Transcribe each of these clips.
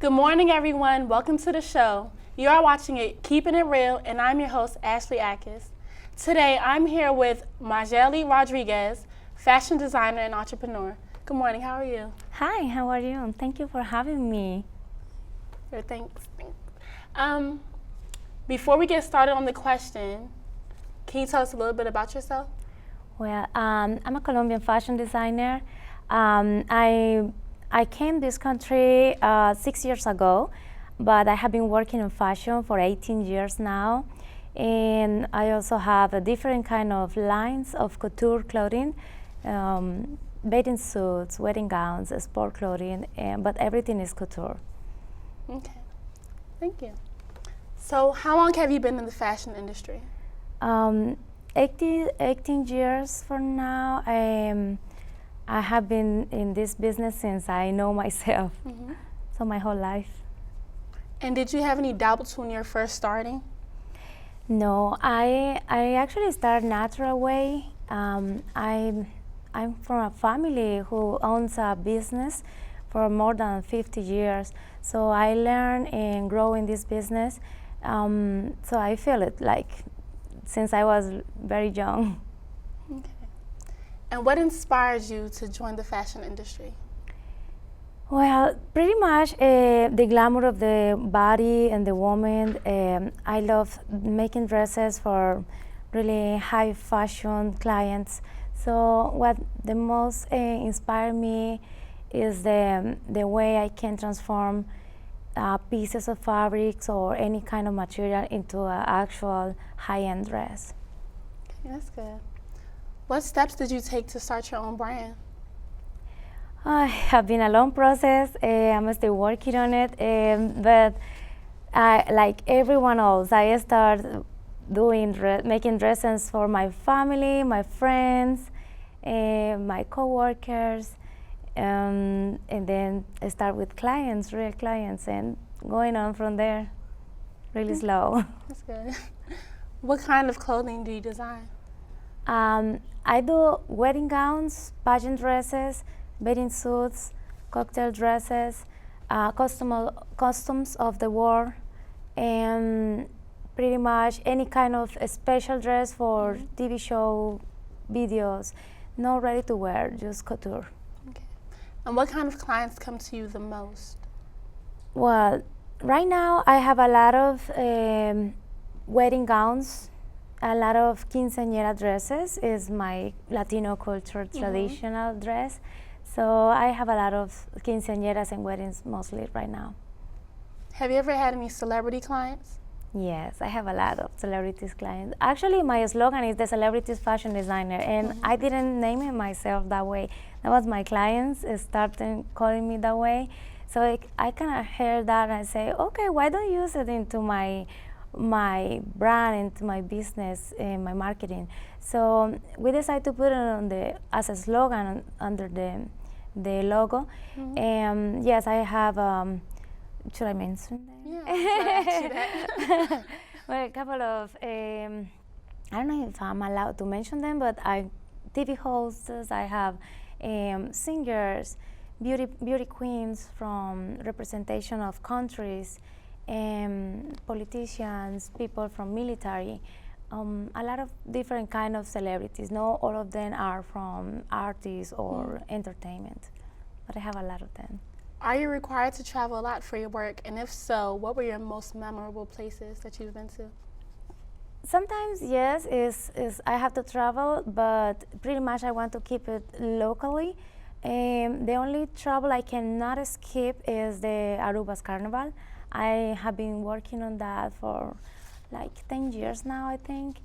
Good morning, everyone. Welcome to the show. You are watching it, Keeping It Real, and I'm your host, Ashley Ackes. Today, I'm here with Nayeli Rochel, fashion designer and entrepreneur. Good morning. How are you? Hi, how are you? Thank you for having me. Thanks. Before we get started on the question, can you tell us a little bit about yourself? Well, I'm a Colombian fashion designer. I came this country 6 years ago, but I have been working in fashion for 18 years now. And I also have a different kind of lines of couture clothing, bathing suits, wedding gowns, sport clothing, but everything is couture. Okay, thank you. So how long have you been in the fashion industry? 18 years for now. I have been in this business since I know myself, so my whole life. And did you have any doubts when you were first starting? No, I actually started natural way. I'm from a family who owns a business for more than 50 years. So I learned and grow in this business. So I feel it like since I was very young. Okay. And what inspired you to join the fashion industry? Well, pretty much the glamour of the body and the woman. I love making dresses for really high fashion clients. So what the most inspired me is the way I can transform pieces of fabrics or any kind of material into an actual high-end dress. Okay, that's good. What steps did you take to start your own brand? I have been a long process. I'm still working on it, but like everyone else, I started making dresses for my family, my friends, my coworkers, and then I start with clients, real clients, and going on from there, really slow. That's good. What kind of clothing do you design? I do wedding gowns, pageant dresses, bathing suits, cocktail dresses, costumes of the war, and pretty much any kind of a special dress for TV show, videos. No ready to wear, just couture. Okay. And what kind of clients come to you the most? Well, right now I have a lot of wedding gowns, a lot of quinceañera dresses is my Latino culture traditional dress. So I have a lot of quinceañeras and weddings mostly right now. Have you ever had any celebrity clients? Yes, I have a lot of celebrities clients. Actually, my slogan is the celebrities fashion designer, and I didn't name it myself that way. That was my clients started calling me that way. So I kind of heard that and I say, okay, why don't you use it into my brand, into my business, my marketing. So we decided to put it as a slogan under the logo. And yes, I have. Should I mention them? Yeah, I'll ask you that. Well, a couple of. I don't know if I'm allowed to mention them, but TV hosts. I have singers, beauty queens from representation of countries. Politicians, people from military, a lot of different kind of celebrities. Not all of them are from artists or entertainment, but I have a lot of them. Are you required to travel a lot for your work? And if so, what were your most memorable places that you've been to? Sometimes, yes, is I have to travel, but pretty much I want to keep it locally. The only travel I cannot skip is the Aruba's Carnival. I have been working on that for like 10 years now, I think.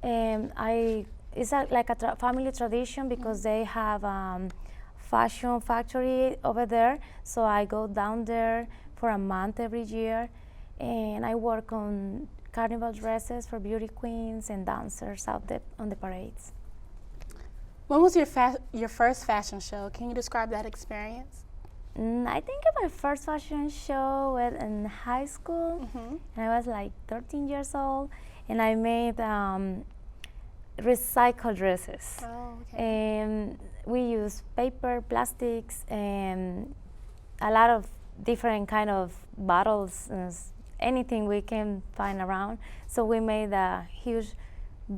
It's like a family tradition because they have fashion factory over there. So I go down there for a month every year, and I work on carnival dresses for beauty queens and dancers out there on the parades. When was your first fashion show? Can you describe that experience? I think my first fashion show was in high school, and I was like 13 years old, and I made recycled dresses. Oh, okay. And we use paper, plastics, and a lot of different kind of bottles, anything we can find around. So we made a huge,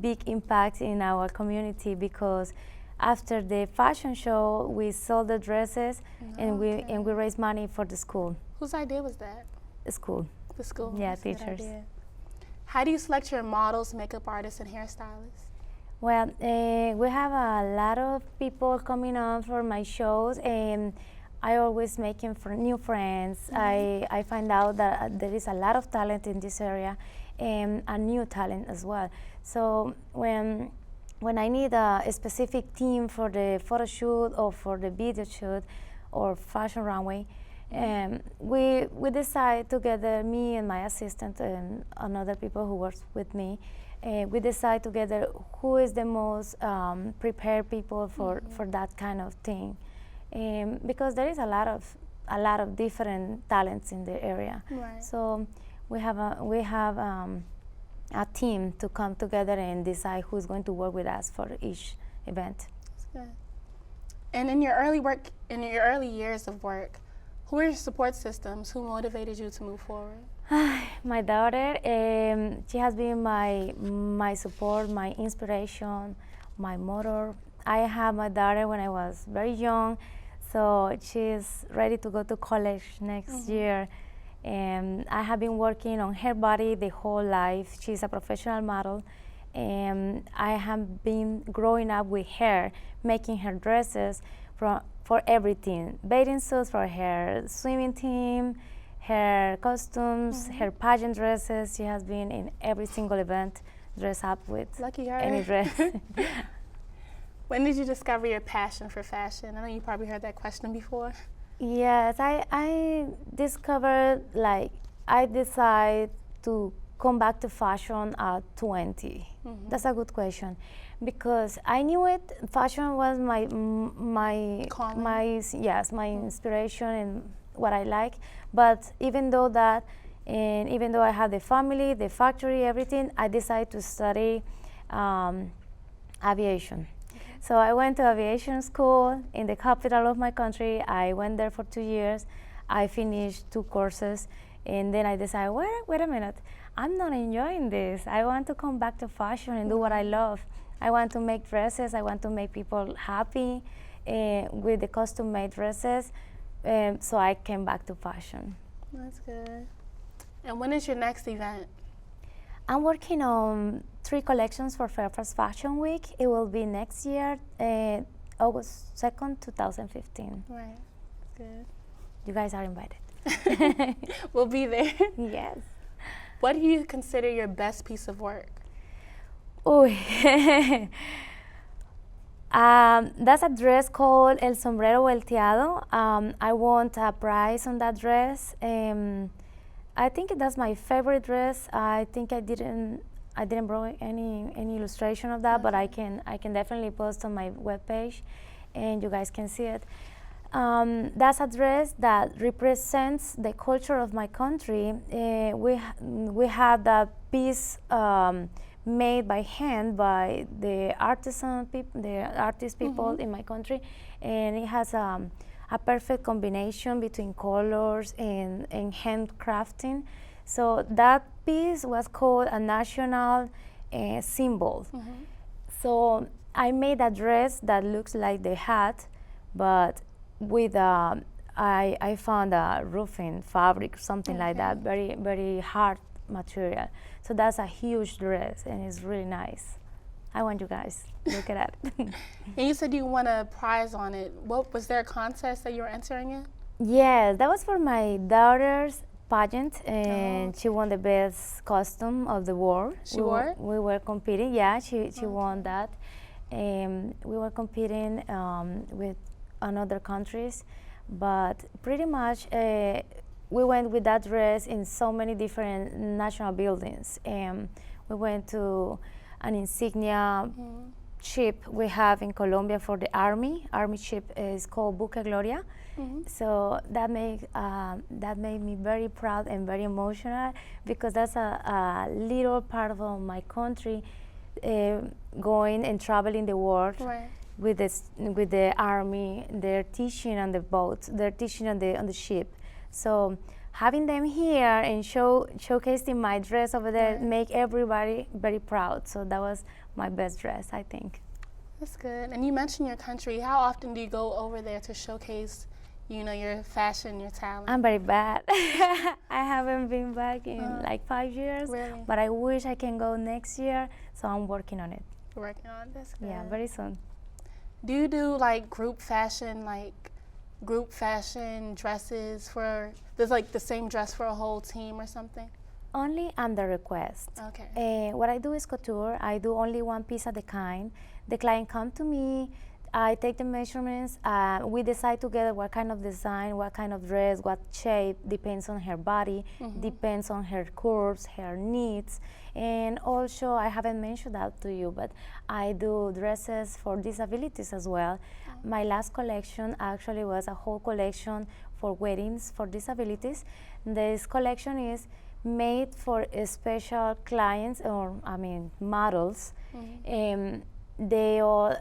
big impact in our community because after the fashion show, we sold the dresses and we raised money for the school. Whose idea was that? The school. The school. Yeah, That's a good teachers. idea. How do you select your models, makeup artists, and hairstylists? Well, we have a lot of people coming on for my shows, and I always making new friends. I find out that there is a lot of talent in this area, and a new talent as well. So when I need a specific team for the photo shoot or for the video shoot or fashion runway, we decide together, me and my assistant and other people who works with me, we decide together who is the most prepared people for that kind of thing, because there is a lot of different talents in the area. Right. So we have a team to come together and decide who's going to work with us for each event. That's good. And in your early years of work, who are your support systems? Who motivated you to move forward? My daughter, she has been my support, my inspiration, my motor. I had my daughter when I was very young, so she's ready to go to college next year. And I have been working on her body the whole life. She's a professional model, and I have been growing up with her, making her dresses for everything. Bathing suits for her swimming team, her costumes, her pageant dresses. She has been in every single event, dressed up with Lucky her. any dress. When did you discover your passion for fashion? I know you probably heard that question before. Yes, I discovered, I decided to come back to fashion at 20. That's a good question, because I knew it. Fashion was my inspiration and what I like. But even though that, and even though I had the family, the factory, everything, I decided to study aviation. So I went to aviation school in the capital of my country. I went there for 2 years. I finished 2 courses, and then I decided, wait a minute, I'm not enjoying this. I want to come back to fashion and do what I love. I want to make dresses. I want to make people happy with the custom-made dresses. So I came back to fashion. That's good. And when is your next event? I'm working on 3 collections for Fairfax Fashion Week. It will be next year, August 2nd, 2015. Right. Good. You guys are invited. We'll be there. Yes. What do you consider your best piece of work? Uy. That's a dress called El Sombrero Volteado. I won a prize on that dress. I think that's my favorite dress. I think I didn't bring any illustration of that, but I can definitely post on my webpage, and you guys can see it. That's a dress that represents the culture of my country. We had that piece made by hand by the artist people in my country, and it has a perfect combination between colors and handcrafting. So that piece was called a national symbol. So I made a dress that looks like the hat, but with I found a roofing fabric, something like that, very, very hard material. So that's a huge dress, and it's really nice. I want you guys to look at it. And you said you won a prize on it. What was there a contest that you were entering in? Yes, that was for my daughter's pageant, and she won the best costume of the world. She wore it? We were competing. Yeah, she won that. We were competing with other countries, but pretty much we went with that dress in so many different national buildings. We went to an insignia ship we have in Colombia for the army. Army ship is called Buque Gloria. So that made me very proud and very emotional, because that's a little part of my country going and traveling the world. Right. With the army. They're teaching on the boats, they're teaching on the ship. So having them here and showcasing my dress over there make everybody very proud. So that was my best dress, I think. That's good. And you mentioned your country. How often do you go over there to showcase, your fashion, your talent? I'm very bad. I haven't been back in like 5 years. Really? But I wish I can go next year, so I'm working on it. Working on this? Yeah, very soon. Do you do like group fashion dresses there's like the same dress for a whole team or something? Only under request. Okay. What I do is couture. I do only one piece at a time. The client come to me, I take the measurements, we decide together what kind of design, what kind of dress, what shape, depends on her body, depends on her curves, her needs. And also, I haven't mentioned that to you, but I do dresses for disabilities as well. My last collection actually was a whole collection for weddings for disabilities. This collection is made for special clients, or models. They all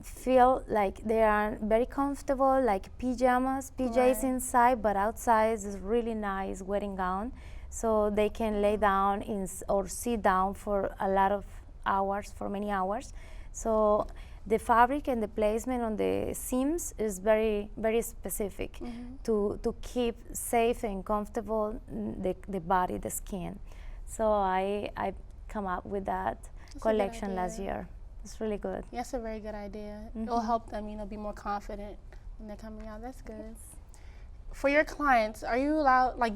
feel like they are very comfortable, like pajamas, PJs inside, but outside is really nice wedding gown. So they can lay down or sit down for a lot of hours, for many hours. So the fabric and the placement on the seams is very, very specific to keep safe and comfortable the body, the skin. So I come up with that collection last year. It's really good. Yeah, that's a very good idea. It'll help them, be more confident when they're coming out. That's good. Yes. For your clients, do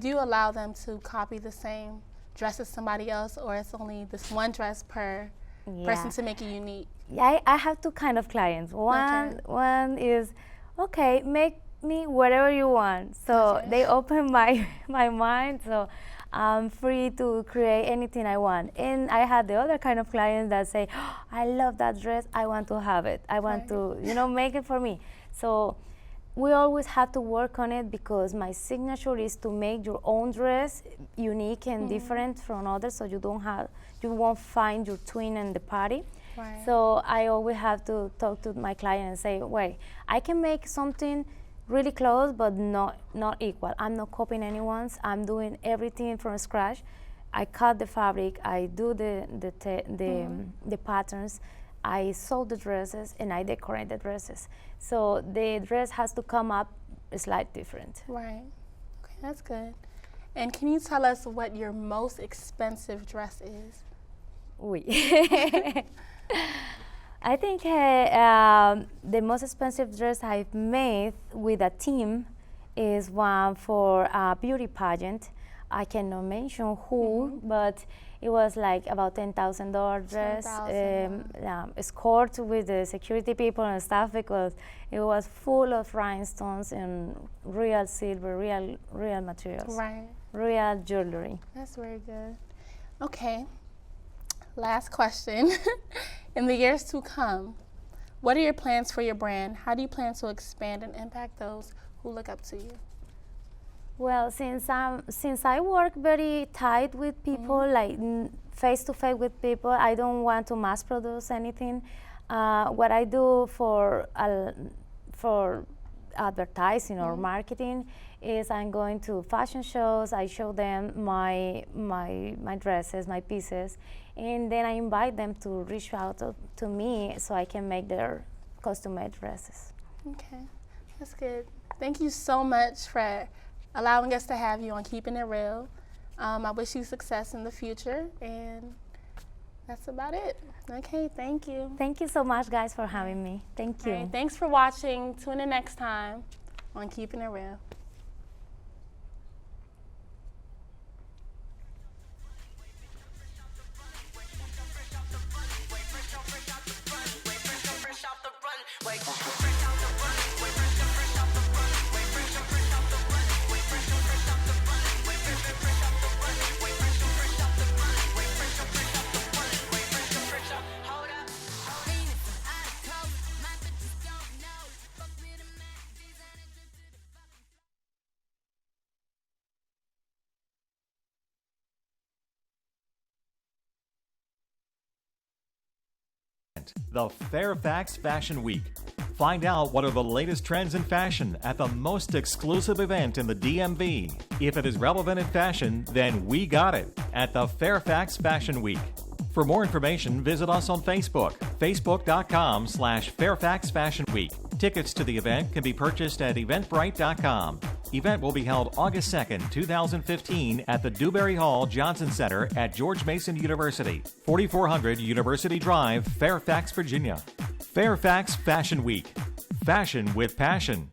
you allow them to copy the same dress as somebody else, or it's only this one dress per person to make it unique? Yeah, I have two kind of clients. One is, okay, make me whatever you want. So they open my mind. So I'm free to create anything I want. And I had the other kind of clients that say, oh, I love that dress, I want to have it. I want to, make it for me. So we always have to work on it, because my signature is to make your own dress unique and different from others, so you won't find your twin in the party. Right. So I always have to talk to my client and say, wait, I can make something really close, but not equal. I'm not copying anyone's. I'm doing everything from scratch. I cut the fabric. I do the patterns. I sew the dresses, and I decorate the dresses. So the dress has to come up slightly different. Right. Okay, that's good. And can you tell us what your most expensive dress is? Oui. I think the most expensive dress I've made with a team is one for a beauty pageant. I cannot mention who, but it was like about $10,000 dress, escort with the security people and stuff, because it was full of rhinestones and real silver, real materials, real jewelry. That's very good. Okay, last question. In the years to come, what are your plans for your brand? How do you plan to expand and impact those who look up to you? Well, since I work very tight with people, like face to face with people, I don't want to mass produce anything. What I do for advertising or marketing is I'm going to fashion shows. I show them my dresses, my pieces, and then I invite them to reach out to me so I can make their custom-made dresses. Okay, that's good. Thank you so much for allowing us to have you on Keeping It Real. I wish you success in the future, and that's about it. Okay, thank you. Thank you so much, guys, for having me. Thank you. Right, thanks for watching. Tune in next time on Keeping It Real. The Fairfax Fashion Week, Find out what are the latest trends in fashion at the most exclusive event in the DMV. If it is relevant in fashion, then we got it at the Fairfax Fashion Week. For more information, visit us on Facebook, facebook.com/Fairfax Fashion Week. Tickets to the event can be purchased at eventbrite.com. Event will be held August 2nd, 2015 at the Dewberry Hall Johnson Center at George Mason University, 4400 University Drive, Fairfax, Virginia. Fairfax Fashion Week. Fashion with passion.